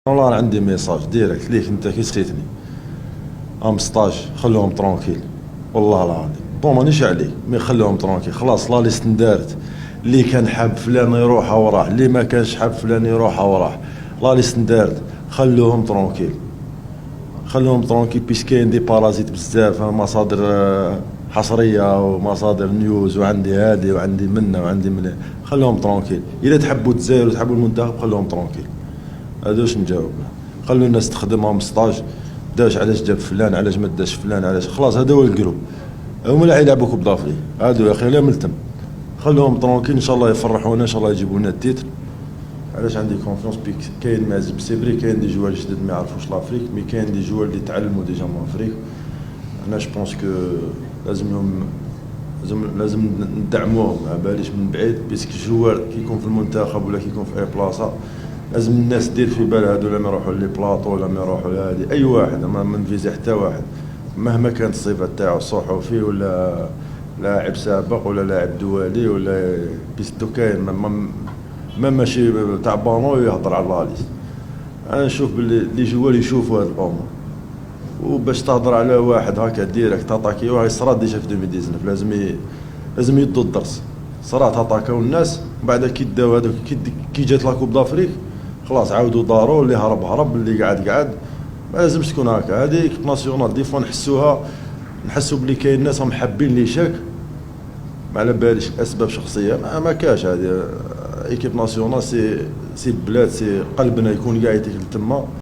والله انا عندي ميساج ديريكت ليك انت كي سقيتني ام ستاج خلوهم ترونكيل. والله العظيم بون مانيش عليك مي خلوهم ترونكيل خلاص لا ليست ندارت. اللي كان حاب فلان يروح وراح، اللي ما كانش حاب فلان يروح وراح، لا ليست ندارت. خلوهم ترونكيل، خلوهم ترونكيل بيش كاين دي بارازيت بزاف، مصادر حصريه ومصادر نيوز، وعندي هادي وعندي منا وعندي من. خلوهم ترونكيل، اذا تحبوا الجزائر وتحبوا المنتخب خلوهم ترونكيل. هذا واش نجاوب. خلوا الناس تخدمهم ستاج، داش علاش جاب فلان، علاش ما داش فلان، علاش خلاص هذا هو الجروب. هما اللي يلعبوا كوب دافريك هادو يا اخي لا ملتم. خلوهم ترونكيل ان شاء الله يفرحونا، ان شاء الله يجيبوا لنا التيتر. علاش عندي كونفيونس بيك. كاين مازال سي كاين دي جوال جدد ما يعرفوش لافريك، مي كاين دي جوال اللي تعلموا ديجا من افريك. انا جو بونس كو لازم ندعموهم، ما باليش من بعيد بيسك الجوار كي يكون في المنتخب ولا كي يكون في اي بلاصه لازم الناس دير في بالها. هذو ما يروحوا لي بلاطو ولا ما يروحوا لهادي، اي واحد ما نفيزي حتى واحد مهما كانت الصفه تاعو، صحفي ولا لاعب سابق ولا لاعب دولي ولا بيستو. كاين ما ماشي تاع بانو يهضر على لاليست. انا نشوف باللي لي جوال يشوفوا هاد الامور، وباش تهضر على واحد هكا ديريكت تاتاكيو هاي صرات ديجا في 2019. لازم يدوا الدرس. صرات اتاكاو الناس بعد كي داو هذوك كي جات لاكوب دافريك خلاص عاودوا داروا. اللي هرب اللي قاعد ما لازمش تكون هكا. هذه ايكيب ناسيونال دي فوا نحسوا بلي كاين ناس هم حابين لي شاك، ما على باليش اسباب شخصيه ما كاش. هذه ايكيب ناسيونال سي بلاد، سي قلبنا يكون قاعد تما.